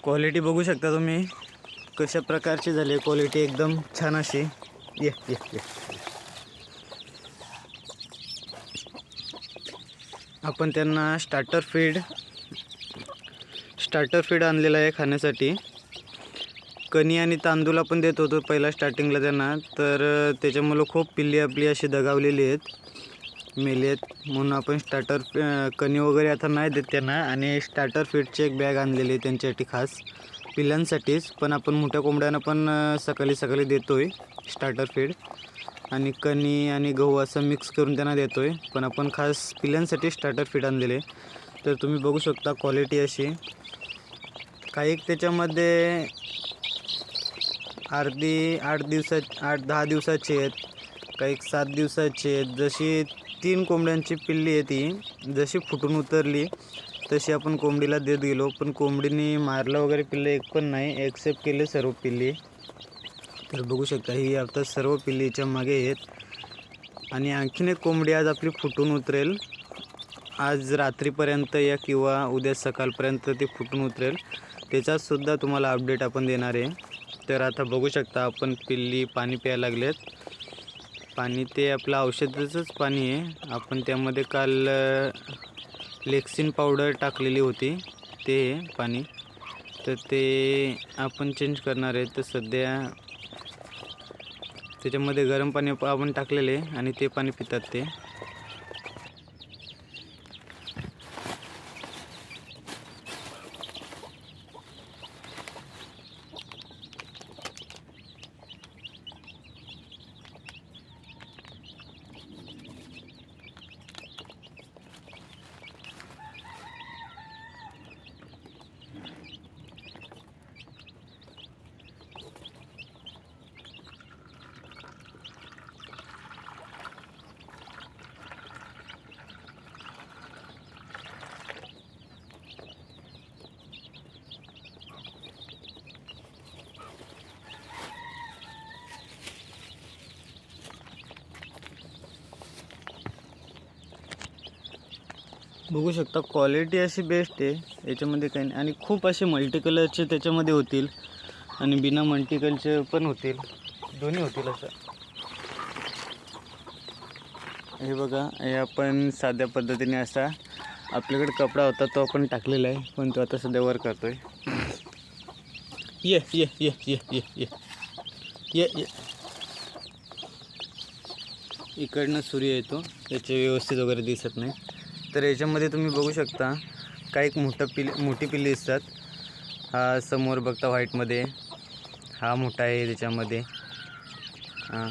Quality बघू शकता तुम्ही कशा प्रकारची झाली. क्वालिटी एकदम छान अशी. ये ये ये आपण त्यांना स्टार्टर फीड आणलेला आहे खाण्यासाठी. कणी आणि तांदूळ आपण देत होतो पहिला स्टार्टिंगला त्यांना, तर त्याच्यामुळं खूप पिल्ली आपली अशी दगावलेली आहेत, मेली आहेत. म्हणून आपण कणी वगैरे आता नाही देत त्यांना. आणि स्टार्टर फीडची एक बॅग आणलेली आहे त्यांच्यासाठी खास पिल्लांसाठीच. पण आपण मोठ्या कोंबड्यांना पण सकाळी सकाळी देतो आहे स्टार्टर फीड. आणि कणी आणि गहू असं मिक्स करून त्यांना देतो आहे. पण आपण खास पिल्लांसाठी स्टार्टर फीड आणलेले. तर तुम्ही बघू शकता क्वालिटी अशी. काही त्याच्यामध्ये 8-10 दिवसाची आहेत, काही 7 दिवसाची आहेत. जशी 3 कोंबड्यांची पिल्ली आहे ती, जशी फुटून उतरली तशी आपण कोंबडीला देत गेलो. पण कोंबडीने मारलं वगैरे पिल्ले एक पण नाही, एक्सेप्ट केले सर्व पिल्ली. तर बघू शकता ही आता सर्व पिल्लीच्या मागे आहेत. आणि आणखीन एक कोंबडी आज आपली फुटून उतरेल. आज रात्रीपर्यंत या किंवा उद्या सकाळपर्यंत ती फुटून उतरेल. त्याचासुद्धा तुम्हाला अपडेट आपण देणार आहे. तर आता बघू शकता आपण पिल्ली पाणी प्यायला लागलेत. पाणी ते आपलं औषधाचंच पाणी आहे. आपण त्यामध्ये काल लेक्सिन पावडर टाकलेली होती ते पाणी, तर ते आपण चेंज करणार आहे. तर सध्या त्याच्यामध्ये गरम पाणी आपण टाकलेले आणि ते पाणी पितात ते. बघू शकता क्वालिटी अशी बेस्ट आहे याच्यामध्ये काही नाही. आणि खूप असे मल्टी कलरचे त्याच्यामध्ये होतील आणि बिना मल्टी कलरचे पण होतील, दोन्ही होतील असं. हे बघा, हे आपण साध्या पद्धतीने असा आपल्याकडे कपडा होता तो आपण टाकलेला आहे, पण तो आता सध्या वर करतोय. ये ये ये ये ये ये ये ये इकडनं सूर्य येतो, त्याचे व्यवस्थित वगैरे दिसत नाही. तर याच्यामध्ये तुम्ही बघू शकता काही मोठी पिल्ली दिसतात. हा समोर बघता व्हाईटमध्ये हा मोठा आहे त्याच्यामध्ये. हां,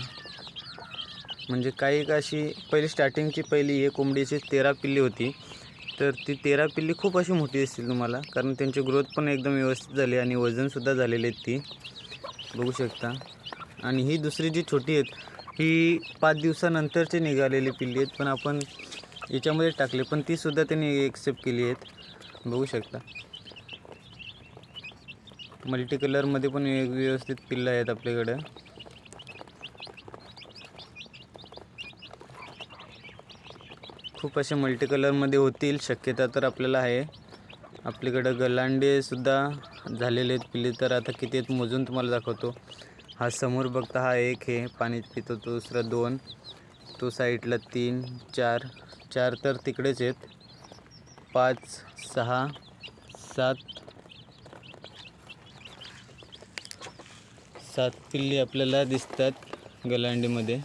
म्हणजे काही अशी स्टार्टिंगची पहिली कोंबडीची 13 पिल्ली होती. तर ती 13 पिल्ली खूप अशी मोठी दिसतील तुम्हाला, कारण त्यांची ग्रोथ पण एकदम व्यवस्थित झाली आणि वजनसुद्धा झालेले आहेत ती बघू शकता. आणि ही दुसरी जी छोटी आहेत ही 5 दिवसानंतरची निघालेली पिल्ली आहेत, पण आपण याच्यामध्ये टाकले, पण तीसुद्धा त्यांनी एक्सेप्ट केली आहेत बघू शकता. मल्टी कलरमध्ये पण व्यवस्थित पिल्लं आहेत आपल्याकडं. खूप असे मल्टी कलरमध्ये होतील शक्यता तर आपल्याला आहे. आपल्याकडं गलांडेसुद्धा झालेले आहेत पिल्ली. तर आता किती आहेत मोजून तुम्हाला दाखवतो. हा समोर बघता हा एक आहे पाणी पितो, तो दुसरा 2, तो साईडला 3, 4 तर तिकडेच आहेत. 5, 6, 7 पिल्ली आपल्याला दिसतात गलांडीमध्ये.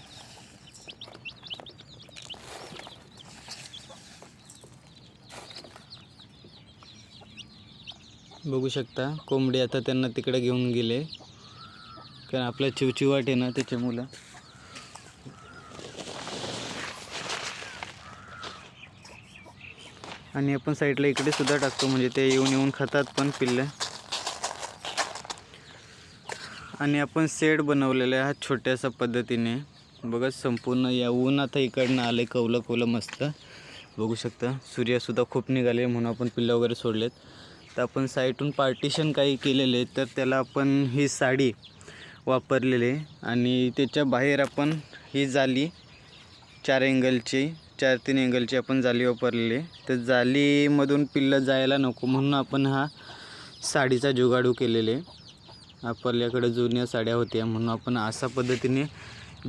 बघू शकता कोंबडी आता त्यांना तिकडे घेऊन गेले, कारण आपल्या चिवचिवाट आहे ना त्याच्या मुलं. आणि आपण साईडला इकडे सुद्धा टाकतो, म्हणजे ते येऊन खातात पण पिल्लं. आणि आपण शेड बनवलेला आहे हा छोट्याशा पद्धतीने. बघा संपूर्ण या ऊन आता इकडनं आले कवलं मस्त बघू शकता. सूर्यसुद्धा खूप निघाले म्हणून आपण पिल्लं वगैरे सोडलेत. तर आपण साईडून पार्टिशन काही केलेले, तर त्याला आपण ही साडी वापरलेले आणि त्याच्या बाहेर आपण ही जाली 4 एंगलची 4-3 एंगलची आपण जाली वापरलेली. तर जालीमधून पिल्लं जायला नको म्हणून आपण हा साडीचा जुगाडू केलेले. आपल्याकडे जुन्या साड्या होत्या म्हणून आपण अशा पद्धतीने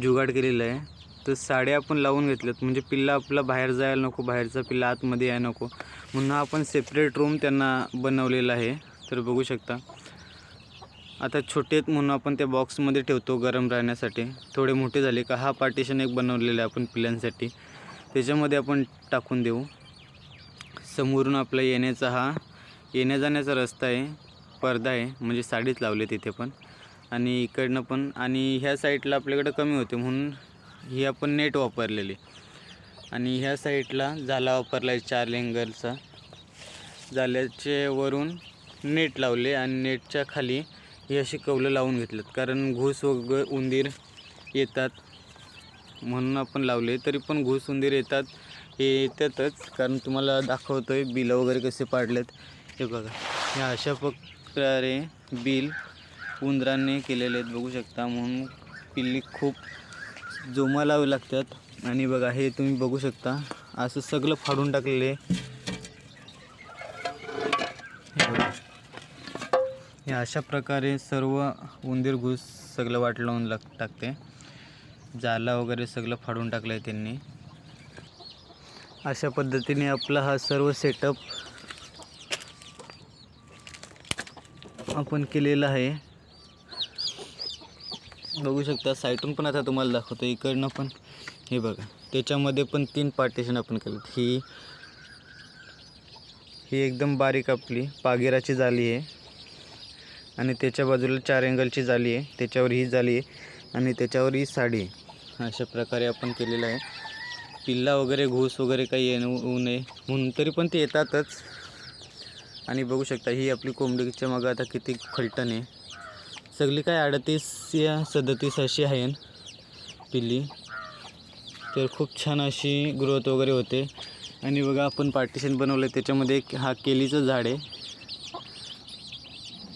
जुगाड केलेला आहे. तर साड्या आपण लावून घेतल्यात म्हणजे पिल्ला आपला बाहेर जायला नको, बाहेरचा पिल्ला आतमध्ये यायला नको म्हणून आपण सेपरेट रूम त्यांना बनवलेला आहे. तर बघू शकता. आता छोटे आहेत म्हणून आपण त्या बॉक्समध्ये ठेवतो गरम राहण्यासाठी. थोडे मोठे झाले का हा पार्टिशन एक बनवलेला आहे आपण पिल्लांसाठी, त्याच्यामध्ये आपण टाकून देऊ. समोरून आपला येण्या जाण्याचा रस्ता आहे, पडदा आहे म्हणजे साडीच लावले तिथे पण, आणि इकडनं पण. आणि ह्या साईडला आपल्याकडे कमी होते म्हणून ही आपण नेट वापरलेली. आणि ह्या साईडला जाला वापरला आहे 4 अँगलचा. जाल्याचे वरून नेट लावले आणि नेटच्या खाली ही अशी कवलं लावून घेतलेत, कारण घूस वगैरे उंदीर येतात म्हणून आपण लावले. तरी पण घूस उंदीर येतात, हे येतातच, कारण तुम्हाला दाखवतो आहे बिलं वगैरे कसे पाडलेत. हे बघा, ह्या अशा प्रकारे बिल उंदरांनी केलेले आहेत बघू शकता. म्हणून पिल्ली खूप जोमा लावावी लागतात. आणि बघा हे तुम्ही बघू शकता असं सगळं फाडून टाकलेले. हे अशा प्रकारे सर्व उंदीर घूस सगळं वाट लावून टाकते. जाला वगैरे सगळं फाडून टाकलं आहे त्यांनी. अशा पद्धतीने आपला हा सर्व सेटअप आपण केलेला आहे बघू शकता. साईटून पण आता तुम्हाला दाखवतो, इकडनं पण. हे बघा, त्याच्यामध्ये पण 3 पार्टिशन आपण केलेत. ही एकदम बारीक आपली पागिराची जाली आहे आणि त्याच्या बाजूला 4 अँगलची जाली आहे, त्याच्यावर ही जाली आहे आणि त्याच्यावर ही साडी आहे. अशा प्रकारे आपण केलेलं आहे. पिल्ला वगैरे घूस वगैरे काही येऊ नये म्हणून, तरी पण ते येतातच. आणि बघू शकता ही आपली कोंबडीच्या मग आता किती खलटण आहे. सगळी काय 38 या 37 अशी आहे पिल्ली. तर खूप छान अशी ग्रोथ वगैरे होते. आणि बघा आपण पार्टिशन बनवलं आहे, त्याच्यामध्ये हा केलीचं झाड आहे,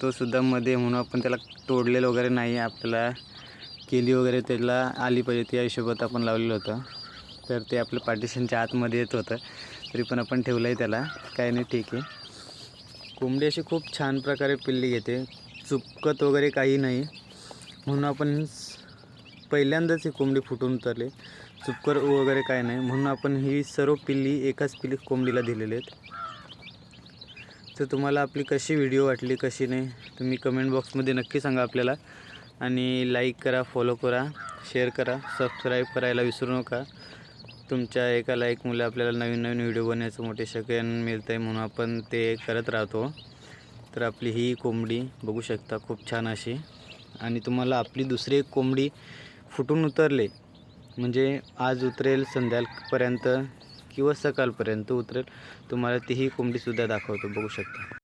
तो सुद्धा मध्ये म्हणून आपण त्याला तोडलेलं वगैरे नाही. आपल्याला केली वगैरे त्याला आली पाहिजे त्या हिशोबात आपण लावलेलं होतं. तर ते आपलं पार्टिशनच्या आतमध्ये येत होतं, तरी पण आपण ठेवलं आहे त्याला, काय नाही, ठीक आहे. कोंबडी अशी खूप छान प्रकारे पिल्ली घेते, चुपकत वगैरे काही नाही. म्हणून आपण पहिल्यांदाच ही कोंबडी फुटून उतरली, चुपकर वगैरे काय नाही, म्हणून आपण ही सर्व पिल्ली एकाच कोंबडीला दिलेले आहेत. तर तुम्हाला आपली कशी व्हिडिओ वाटली, कशी नाही, तुम्ही कमेंट बॉक्समध्ये नक्की सांगा आपल्याला. आणि लाईक करा, फॉलो करा, शेअर करा, सबस्क्राईब करायला विसरू नका. तुमच्या एका लाईकमुळे आपल्याला नवीन नवीन व्हिडिओ बनवायचं मोटिवेशन मिळतं आहे, म्हणून आपण ते करत राहतो. तर आपली ही कोंबडी बघू शकता खूप छान अशी. आणि तुम्हाला आपली दुसरी एक कोंबडी फुटून उतरले म्हणजे आज उतरेल संध्याकाळपर्यंत किंवा सकाळपर्यंत उतरेल, तुम्हाला तीही कोंबडीसुद्धा दाखवतो बघू शकता.